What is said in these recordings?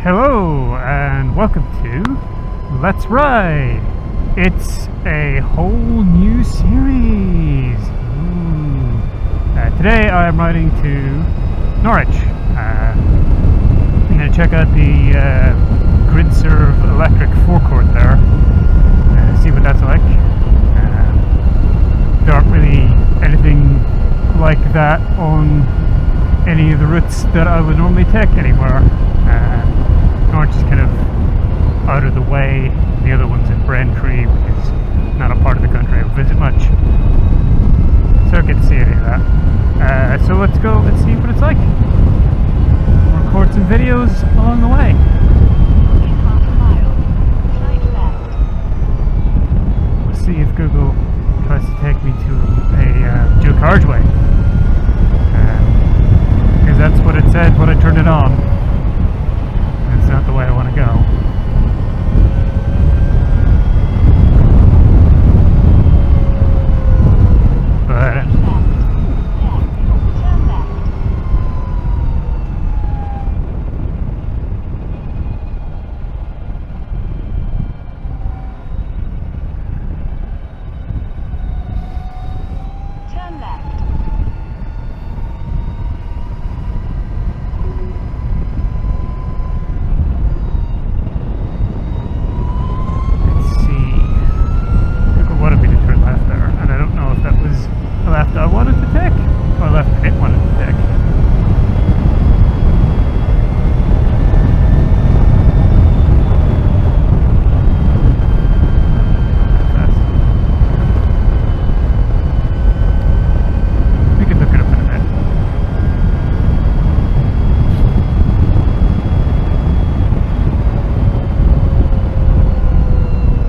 Hello and welcome to Let's Ride. It's a whole new series. Today I am riding to Norwich. I'm going to check out the GridServe Electric Forecourt there. See what that's like. There aren't really anything like that on any of the routes that I would normally take anywhere. Norwich is kind of out of the way. The other one's in Braintree, which is not a part of the country I visit much. So I don't get to see any of that. So let's go and see what it's like. Record some videos along the way. In half a mile, right left. We'll see if Google tries to take me to a dual carriageway. Because that's what it said when I turned it on. It's not the way I want to go. But turn left. Left I wanted to take, or left I didn't want it to take. We can look it up in a bit.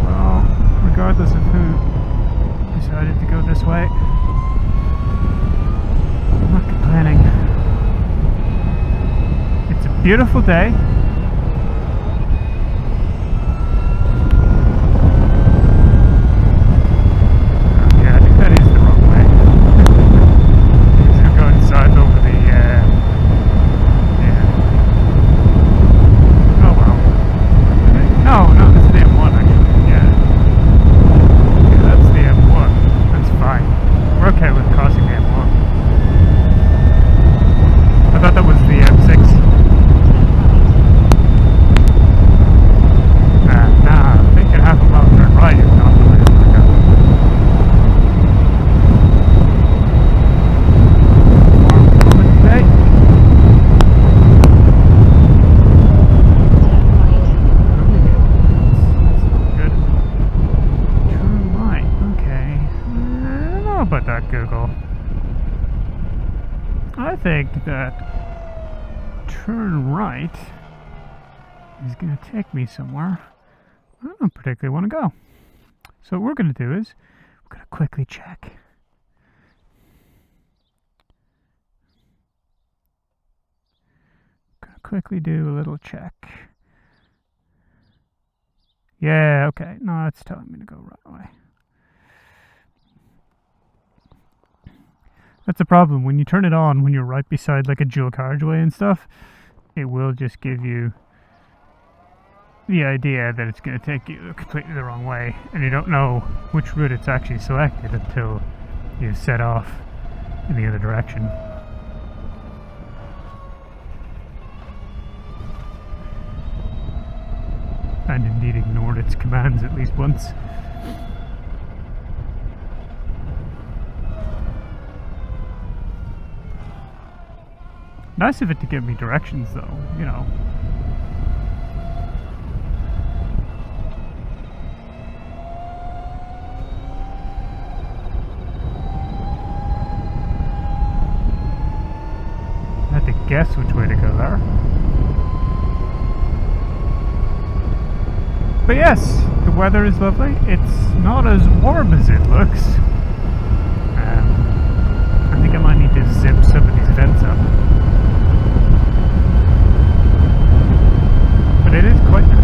Well, regardless of who decided to go this way, it's a beautiful day. Yeah, I think that is the wrong way. I'm going south over the yeah. Oh well. No, that's the M1 actually. Yeah, that's the M1. That's fine. We're okay with crossing the M1. I thought that was the M6. Nah, I'm thinking half a mile turn right is not the way to go. Today. Good. Turn right, okay. I don't know about that, Google. I think that turn right is going to take me somewhere I don't particularly want to go. So what we're going to do is we're going to quickly check. Going to quickly do a little check. Yeah, okay. No, it's telling me to go right away. That's the problem. When you turn it on, when you're right beside like a dual carriageway and stuff, it will just give you the idea that it's going to take you completely the wrong way, and you don't know which route it's actually selected until you've set off in the other direction. And indeed ignored its commands at least once. Nice of it to give me directions though, you know. I had to guess which way to go there. But yes, the weather is lovely. It's not as warm as it looks. I think I might need to zip some of these vents up. But it is quite nice.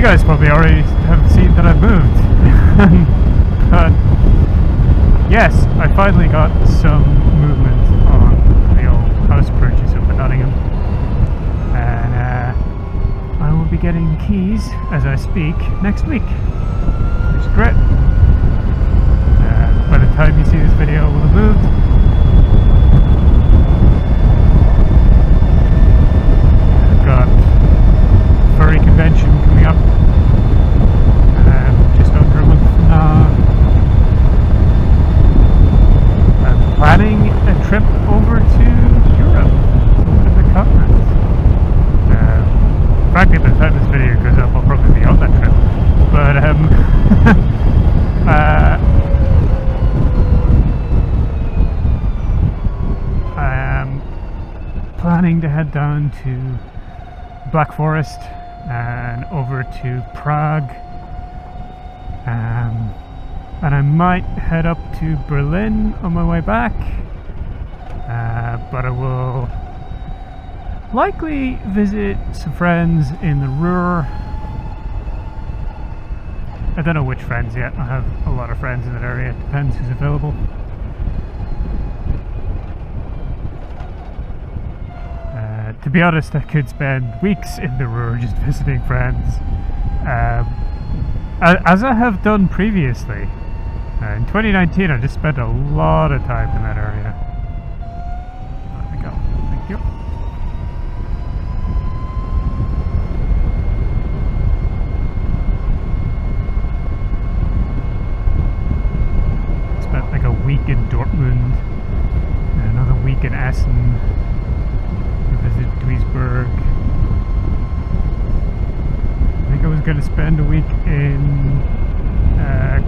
guys probably already have seen that I've moved. But yes, I finally got some movement on the old house purchase up in Nottingham. And I will be getting keys as I speak next week, which is great. By the time you see this video, we'll have moved. I've got furry convention coming up just under a month from now. I'm planning a trip over to Europe, over to the continent. Frankly, by the time this video goes up, I'll probably be on that trip. But I am planning to head down to Black Forest and over to Prague, and I might head up to Berlin on my way back, but I will likely visit some friends in the Ruhr. I don't know which friends yet. I have a lot of friends in that area. It depends who's available. To be honest, I could spend weeks in the Ruhr just visiting friends, as I have done previously. In 2019, I just spent a lot of time in that area. There we go. Thank you. Spent like a week in Dortmund and another week in Essen. Visit Duisburg. I think I was going to spend a week in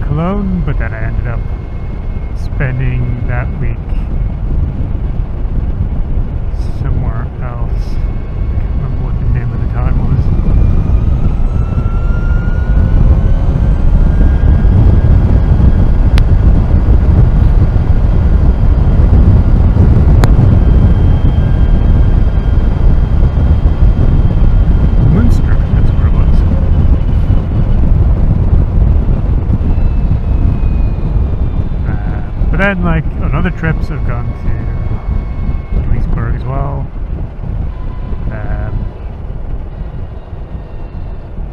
Cologne, but then I ended up spending that week somewhere else. I can't remember what the name of the town was. But then, like, on other trips, I've gone to Duisburg as well.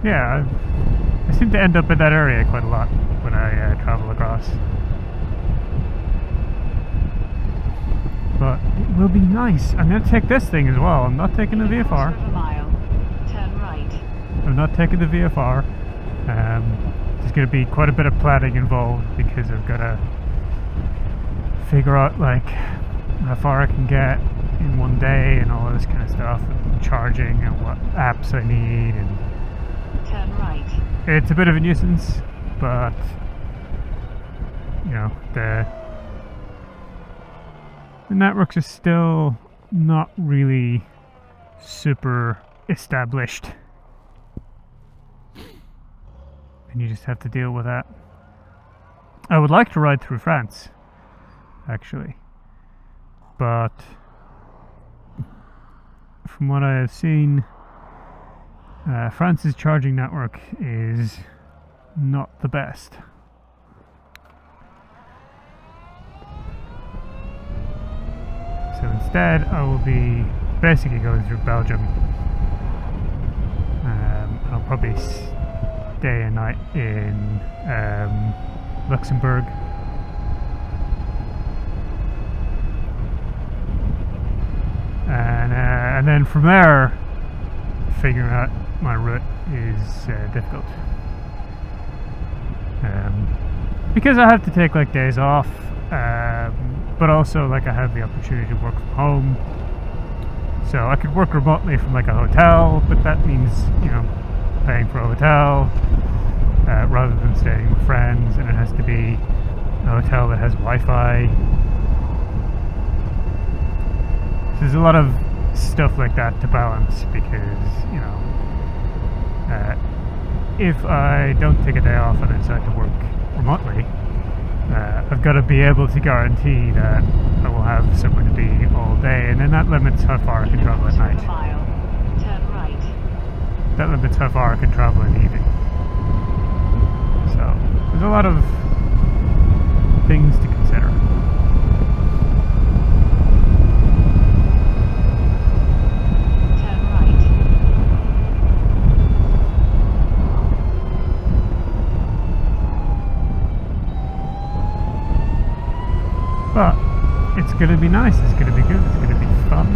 Yeah, I seem to end up in that area quite a lot when I travel across. But it will be nice. I'm going to take this thing as well. I'm not taking the VFR. Turn right. I'm not taking the VFR. There's going to be quite a bit of planning involved because I've got to figure out like how far I can get in one day and all this kind of stuff, and charging and what apps I need, and turn right. It's a bit of a nuisance, but you know, the networks are still not really super established, and you just have to deal with that. I would like to ride through France, actually, but from what I have seen, France's charging network is not the best. So instead I will be basically going through Belgium. I'll probably stay a night in Luxembourg. And then from there, figuring out my route is difficult. Because I have to take like days off, but also like I have the opportunity to work from home. So I could work remotely from like a hotel, but that means, you know, paying for a hotel rather than staying with friends, and it has to be a hotel that has Wi-Fi. So there's a lot of stuff like that to balance, because, you know, if I don't take a day off and I decide to work remotely, I've got to be able to guarantee that I will have somewhere to be all day, and then that limits how far I can travel at night. Turn right. that limits how far I can travel in the evening. So there's a lot of things to consider. Turn right. But it's going to be nice, it's going to be good, it's going to be fun.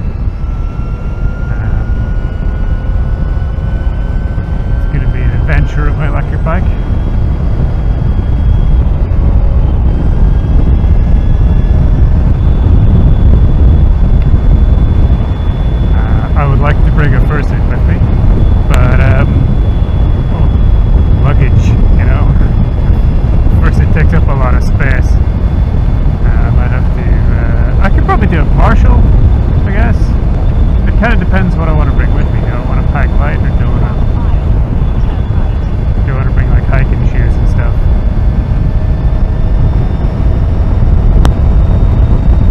It's going to be an adventure of my electric bike. I would like to bring a Ferns with me, but luggage, you know. First, it takes up a lot of space. I'd have to. I could probably do a partial, I guess. It kind of depends what I want to bring with me. Do I want to pack light, or do I want to bring like hiking shoes and stuff?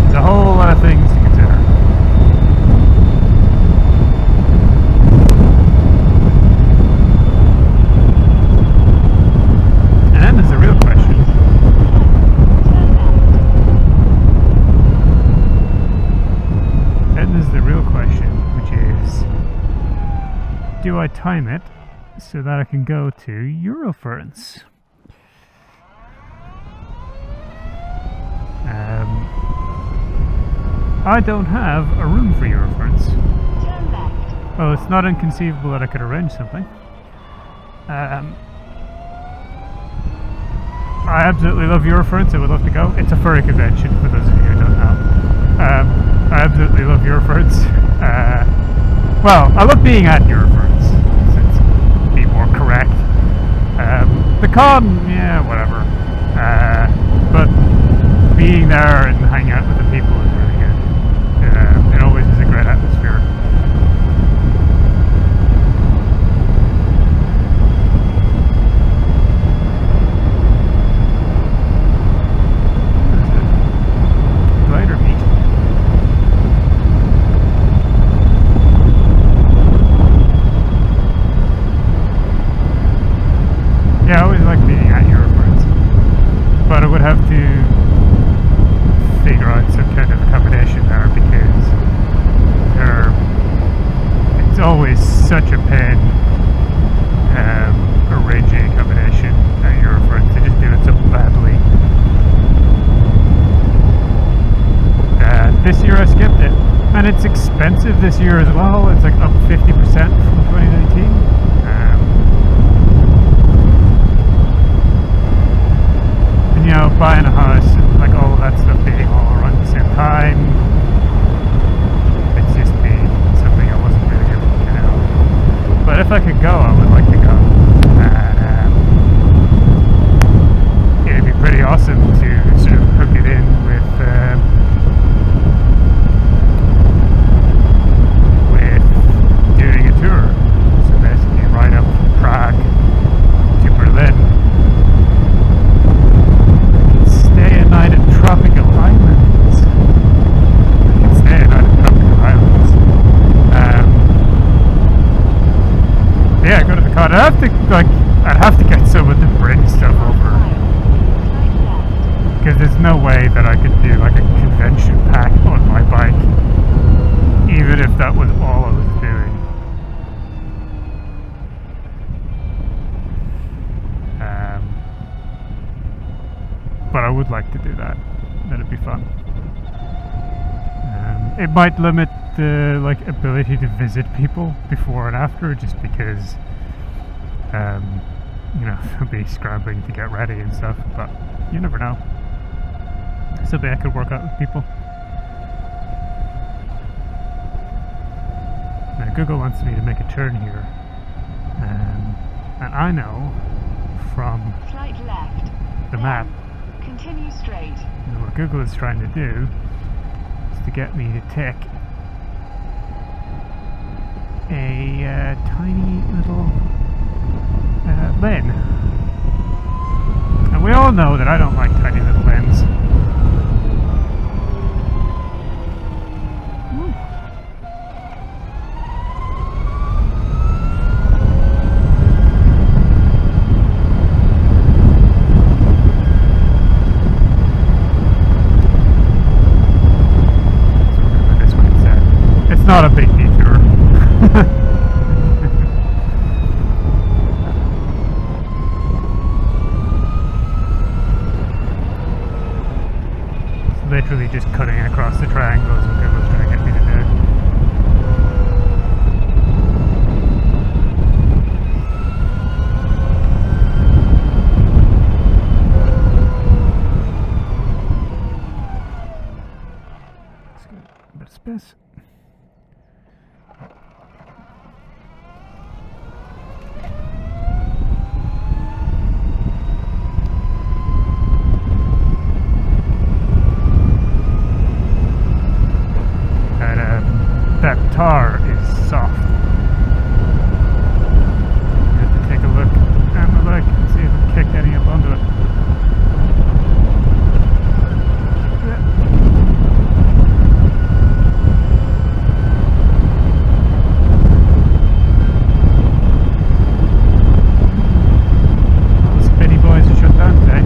There's a whole lot of things to consider. And then there's the real question. Then there's the real question, which is, do I time it so that I can go to Ferns? I don't have a room for Ferns. Turn left. Well, it's not inconceivable that I could arrange something. I absolutely love Ferns. I would love to go. It's a furry convention, for those of you who don't know. I absolutely love Ferns. Well, I love being at Ferns, to be more correct. The con, yeah, whatever. But being there and hanging out with the people is really good. It always is a great atmosphere. Glider meet. Yeah, I always like being at Ferns, but I would have to figure out some kind of accommodation there, because it's always such a pain arranging accommodation at Ferns. They just do it so badly. This year I skipped it, and it's expensive this year as well. It's like up 50% from 2019. You know, buying a house and like all of that stuff being all around the same time, it's just been something I wasn't really able to get out. But if I could go, I would like to go. And it'd be pretty awesome to sort of hook it in with doing a tour. So basically right up from Prague to Berlin. Stay a night at tropical islands. I can stay a night at tropical islands. Yeah, go to the con. I'd have to get someone to bring stuff over, because there's no way that I could do like a convention pack on my bike, even if that was all I was doing. But I would like to do that. That'd be fun. It might limit the ability to visit people before and after, just because you know, they'll be scrambling to get ready and stuff. But you never know. Something I could work out with people. Now Google wants me to make a turn here, and I know from Slight left. the map. Continue straight. What Google is trying to do is to get me to take a tiny little lane. And we all know that I don't like tiny little lanes. literally just cutting across the triangles what Google's trying to get me to do. Let's get a bit of space. That tar is soft. You have to take a look at my bike and see if I've kicked any up onto it. All the spinny boys are shut down today.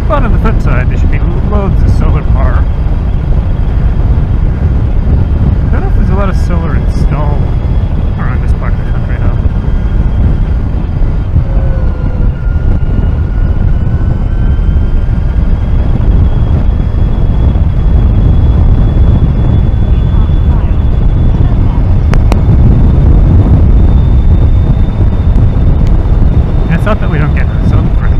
But on the flip side, there should be loads of solar power. I don't know if there's a lot of solar installed around this part of the country now. And it's not that we don't get the sun for it.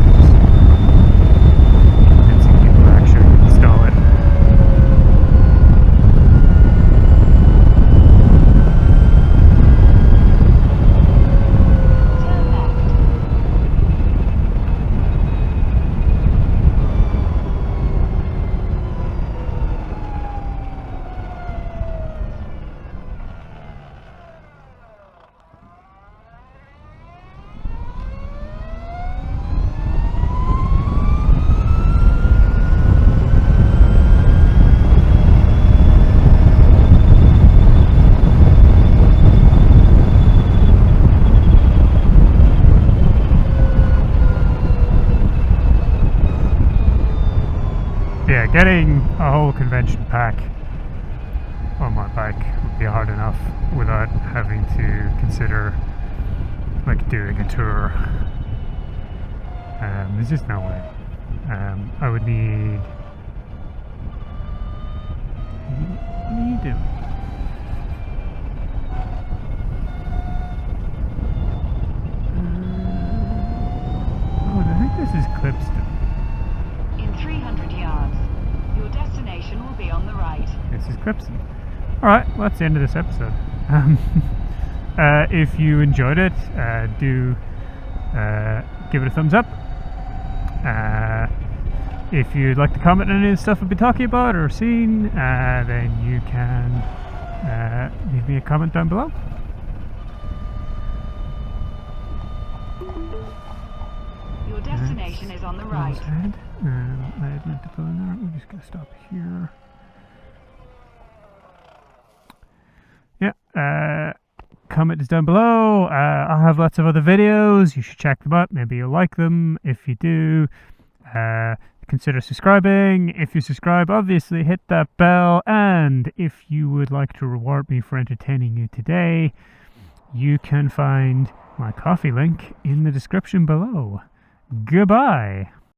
Yeah, getting a whole convention pack on my bike would be hard enough without having to consider like doing a tour. There's just no way. I would need. What are you doing? Oh, I think this is Clipston. In 300 yards, your destination will be on the right. This is Clipston. Alright, well, that's the end of this episode. If you enjoyed it, do give it a thumbs up. If you'd like to comment on any of the stuff we've been talking about or seen, then you can leave me a comment down below. Your destination is on the right. Ahead. I had meant to pull in there. We're just going to stop here. Yeah, comment is down below. I'll have lots of other videos. You should check them out. Maybe you'll like them. If you do, consider subscribing. If you subscribe, obviously hit that bell. And if you would like to reward me for entertaining you today, you can find my coffee link in the description below. Goodbye.